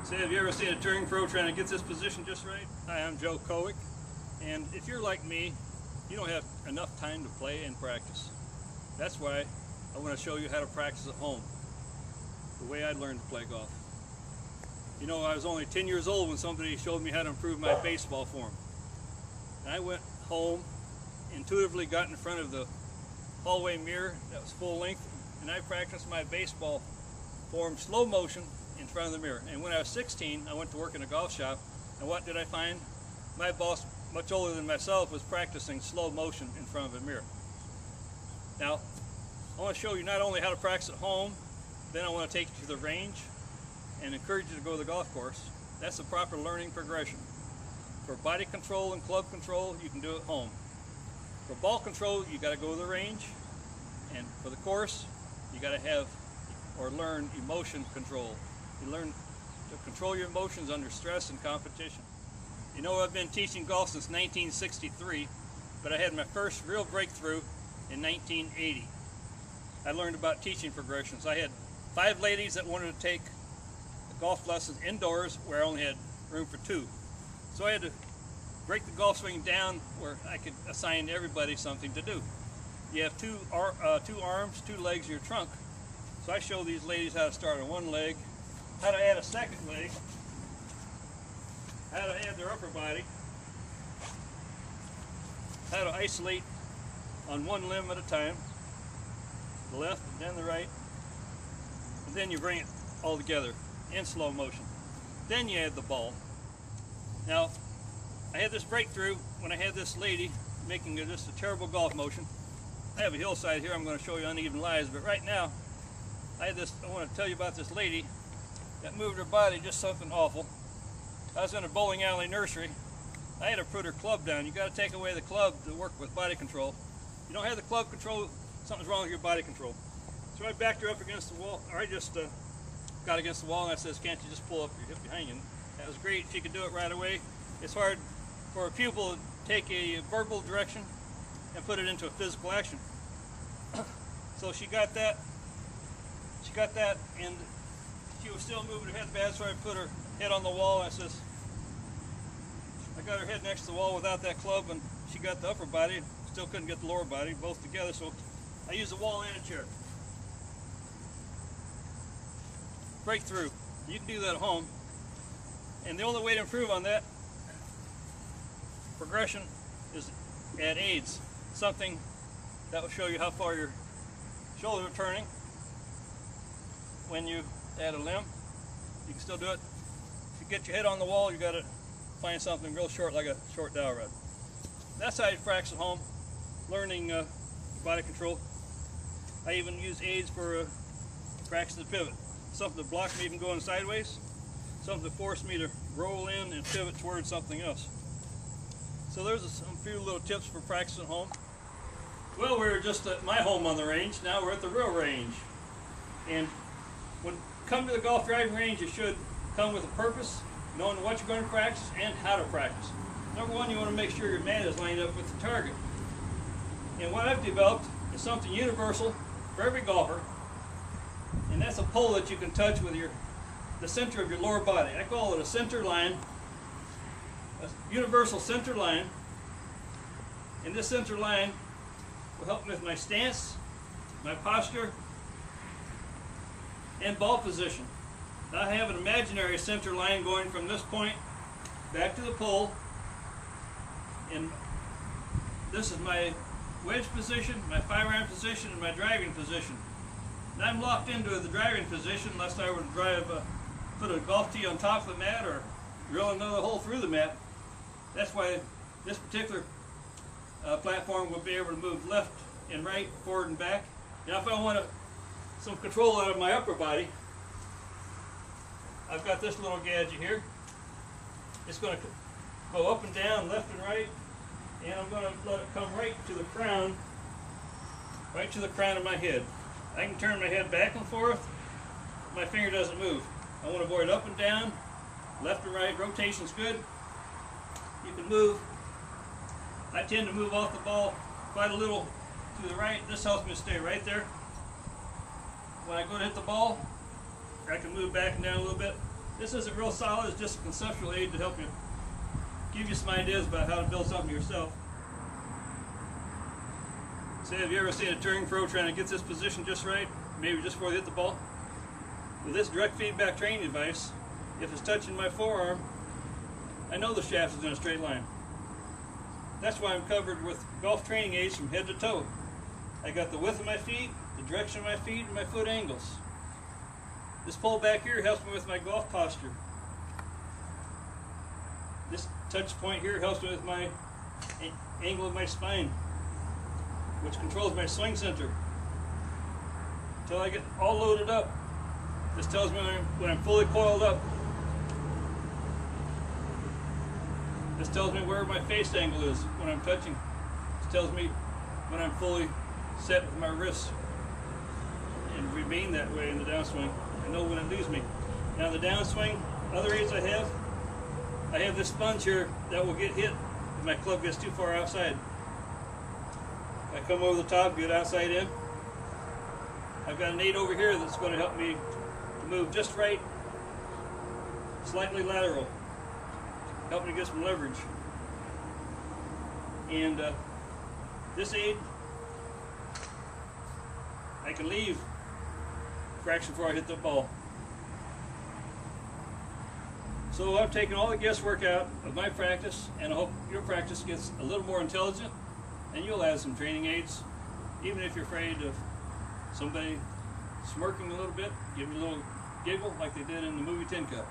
Say, have you ever seen a touring pro trying to get this position just right? Hi, I'm Joe CoWhick, and if you're like me, you don't have enough time to play and practice. That's why I want to show you how to practice at home, the way I learned to play golf. You know, I was only 10 years old when somebody showed me how to improve my baseball form. And I went home, intuitively got in front of the hallway mirror that was full length, and I practiced my baseball form slow motion in front of the mirror. And when I was 16, I went to work in a golf shop, and what did I find? My boss, much older than myself, was practicing slow motion in front of a mirror. Now, I want to show you not only how to practice at home, then I want to take you to the range and encourage you to go to the golf course. That's the proper learning progression. For body control and club control, you can do it at home. For ball control, you got to go to the range, and for the course, you got to have or learn emotion control. You learn to control your emotions under stress and competition. You know, I've been teaching golf since 1963, but I had my first real breakthrough in 1980. I learned about teaching progressions. I had 5 ladies that wanted to take golf lessons indoors where I only had room for 2. So I had to break the golf swing down where I could assign everybody something to do. You have two arms, 2 legs, your trunk. So I show these ladies how to start on one leg, how to add a second leg, how to add their upper body, how to isolate on one limb at a time, the left and then the right, and then you bring it all together in slow motion. Then you add the ball. Now, I had this breakthrough when I had this lady making just a terrible golf motion. I have a hillside here, I'm going to show you uneven lies, but right now, I want to tell you about this lady that moved her body just something awful. I was in a bowling alley nursery. I had to put her club down. You got to take away the club to work with body control. You don't have the club control, something's wrong with your body control. So I backed her up against the wall, or I just got against the wall, and I says, can't you just pull up your hip behind you? That was great. She could do it right away. It's hard for a pupil to take a verbal direction and put it into a physical action. So she got that. And she was still moving her head bad, so I put her head on the wall, and I got her head next to the wall without that club, and she got the upper body, still couldn't get the lower body, both together, so I used a wall and a chair. Breakthrough. You can do that at home, and the only way to improve on that progression is add aids, something that will show you how far your shoulders are turning. When you add a limb, you can still do it. If you get your head on the wall, you got to find something real short, like a short dowel rod. That's how you practice at home, learning body control. I even use aids for practicing the pivot. Something to block me from going sideways, something to force me to roll in and pivot towards something else. So there's a few little tips for practicing at home. Well, we were just at my home on the range. Now we're at the real range. And when you come to the golf driving range, you should come with a purpose, knowing what you're going to practice and how to practice. Number one, you want to make sure your mat is lined up with the target. And what I've developed is something universal for every golfer, and that's a pole that you can touch with the center of your lower body. I call it a center line, a universal center line. And this center line will help me with my stance, my posture, and ball position. Now I have an imaginary center line going from this point back to the pole, and this is my wedge position, my 5-iron position, and my driving position. And I'm locked into the driving position unless I were to put a golf tee on top of the mat or drill another hole through the mat. That's why this particular platform will be able to move left and right, forward and back. Now if I want some control out of my upper body, I've got this little gadget here. It's going to go up and down, left and right, and I'm going to let it come right to the crown of my head. I can turn my head back and forth, my finger doesn't move. I want to avoid up and down, left and right, rotation's good. You can move. I tend to move off the ball quite a little to the right. This helps me stay right there. When I go to hit the ball, I can move back and down a little bit. This isn't real solid, it's just a conceptual aid to help you give you some ideas about how to build something yourself. Say, have you ever seen a touring pro trying to get this position just right, maybe just before they hit the ball? With this direct feedback training device, if it's touching my forearm, I know the shaft is in a straight line. That's why I'm covered with golf training aids from head to toe. I got the width of my feet, the direction of my feet, and my foot angles. This pole back here helps me with my golf posture. This touch point here helps me with my angle of my spine, which controls my swing center. Until I get all loaded up. This tells me when I'm fully coiled up. This tells me where my face angle is when I'm touching. This tells me when I'm fully set with my wrists and remain that way in the downswing. I know when it leaves me. Now the downswing, other aids I have this sponge here that will get hit if my club gets too far outside. If I come over the top, get outside in. I've got an aid over here that's going to help me to move just right, slightly lateral, help me get some leverage. And this aid, I can leave a fraction before I hit the ball. So I'm taking all the guesswork out of my practice, and I hope your practice gets a little more intelligent, and you'll add some training aids. Even if you're afraid of somebody smirking a little bit, give me a little giggle like they did in the movie Tin Cup.